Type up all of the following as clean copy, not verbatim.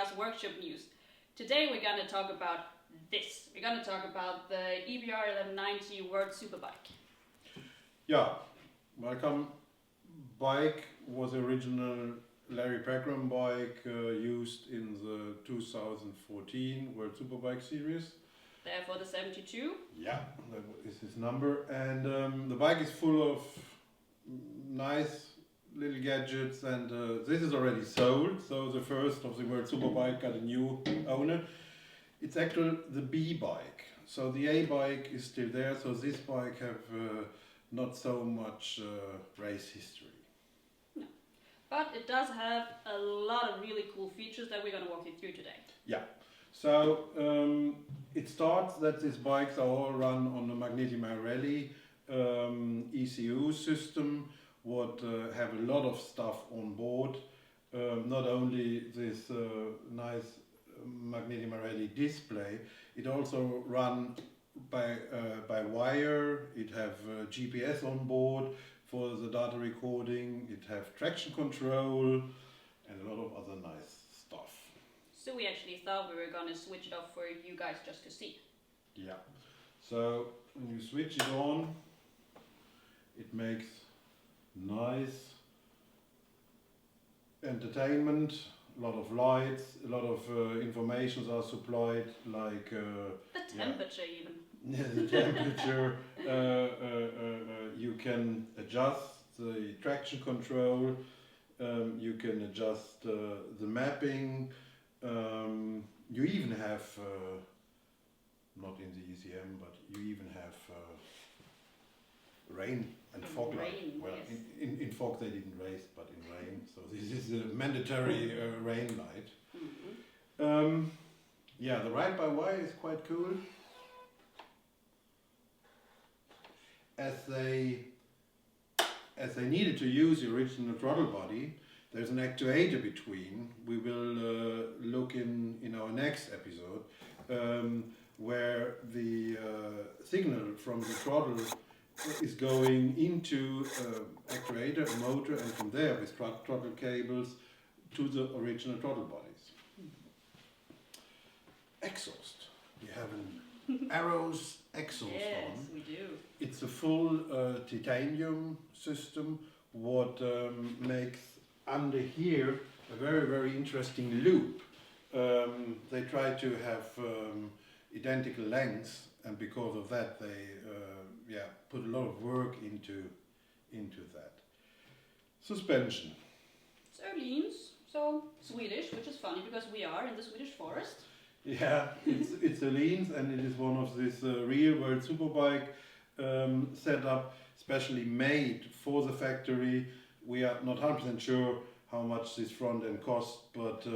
EBR's workshop news. Today we're going to talk about this. We're going to talk about the EBR 1190 World Superbike. Yeah, welcome. Bike was original Larry Pegram bike used in the 2014 World Superbike series. Therefore the 72. Yeah, that is his number. And the bike is full of nice little gadgets, and this is already sold. So the first of the World Superbike got a new owner. It's actually the B bike. So the A bike is still there. So this bike have not so much race history. No. But it does have a lot of really cool features that we're going to walk you through today. Yeah. So it starts that these bikes are all run on the Magneti Marelli ECU system, what have a lot of stuff on board. Not only this nice Magneti Marelli display, it also run by wire. It have GPS on board for the data recording. It have traction control and a lot of other nice stuff. So we actually thought we were going to switch it off for you guys just to see. Yeah. So when you switch it on, it makes nice entertainment. A lot of lights, a lot of informations are supplied, like the temperature even. Yeah, the temperature. You can adjust the traction control. You can adjust the mapping. You even have, not in the ECM, but you even have rain and fog light. Well, yes. in fog they didn't race, but in rain. So this is a mandatory rain light. Mm-hmm. Yeah, the ride-by-wire is quite cool. As they needed to use the original throttle body, there's an actuator between. We will look in our next episode where the signal from the throttle is going into actuator, a motor, and from there with throttle cables to the original throttle bodies. Exhaust. You have an Arrows exhaust on. Yes, we do. It's a full titanium system, what makes under here a very, very interesting loop. They try to have identical lengths, and because of that they put a lot of work into that. Suspension. So leans, so Swedish, which is funny because we are in the Swedish forest. Yeah, it's a Leans, and it is one of this real World Superbike setup, specially made for the factory. We are not 100% sure how much this front end costs, but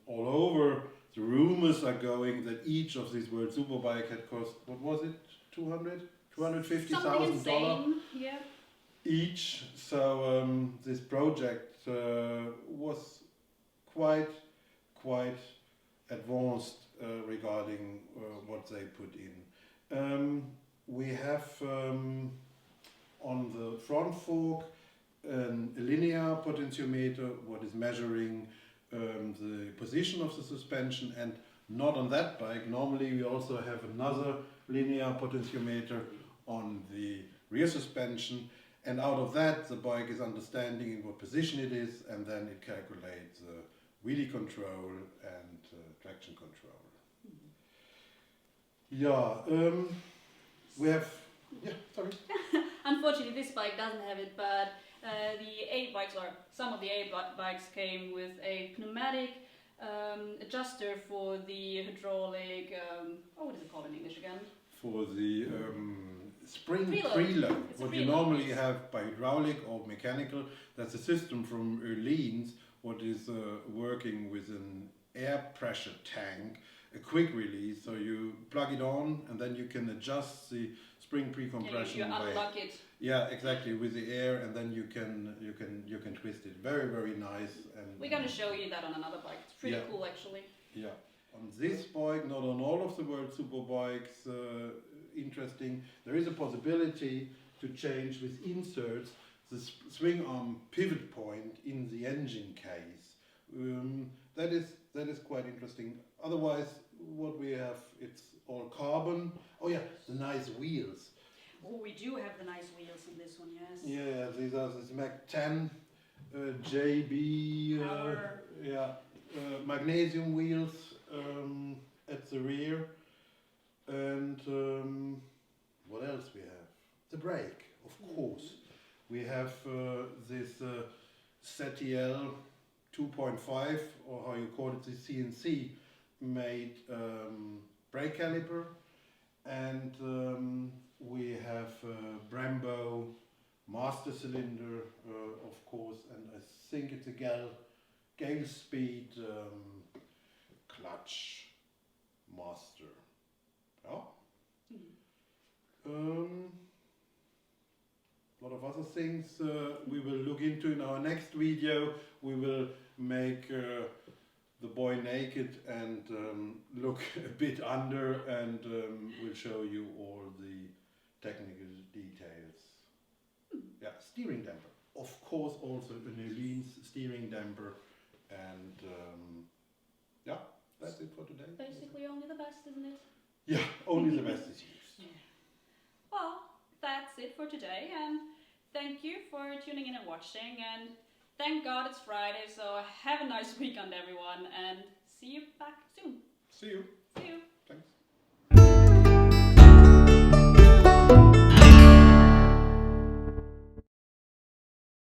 all over the rumors are going that each of these World Superbike had cost, what was it, $250,000 yeah. each. So this project was quite advanced regarding what they put in. We have on the front fork a linear potentiometer, what is measuring the position of the suspension, and not on that bike. Normally we also have another linear potentiometer on the rear suspension, and out of that the bike is understanding in what position it is, and then it calculates wheelie control and traction control. Yeah, we have, sorry. Unfortunately this bike doesn't have it, but the A bikes, or some of the A bikes, came with a pneumatic adjuster for the hydraulic, what is it called in English again? For the spring preload. preload. It's What a you preload, normally yes. have by hydraulic or mechanical, that's a system from Leans, what is working with an air pressure tank, a quick release, so you plug it on and then you can adjust the spring pre-compression. Yeah, you unlock it. Yeah, exactly, with the air, and then you can twist it. Very, very nice. And We're going to show you that on another bike. It's pretty cool actually. Yeah. On this bike, not on all of the World Superbikes, interesting, there is a possibility to change with inserts the swing arm pivot point in the engine case. That is that is quite interesting. Otherwise, what we have, it's all carbon. Oh yeah, the nice wheels. Oh, we do have the nice wheels in this one, yes. Yeah, these are the Mac 10 JB magnesium wheels at the rear. And what else we have? The brake, of course. We have this ZTL 2.5, or how you call it, the CNC made brake caliper, and we have Brembo master cylinder, of course, and I think it's a Gale Speed clutch master. Yeah. A lot of other things we will look into in our next video. We will make the boy naked and look a bit under, and we'll show you all the technical details. Yeah, steering damper. Of course, also an Öhlins steering damper, and yeah, that's it for today. Basically only the best, isn't it? Yeah, only the best is used. Yeah. Well, that's it for today, and thank you for tuning in and watching, and thank God it's Friday, so have a nice weekend everyone, and see you back soon. See you. See you.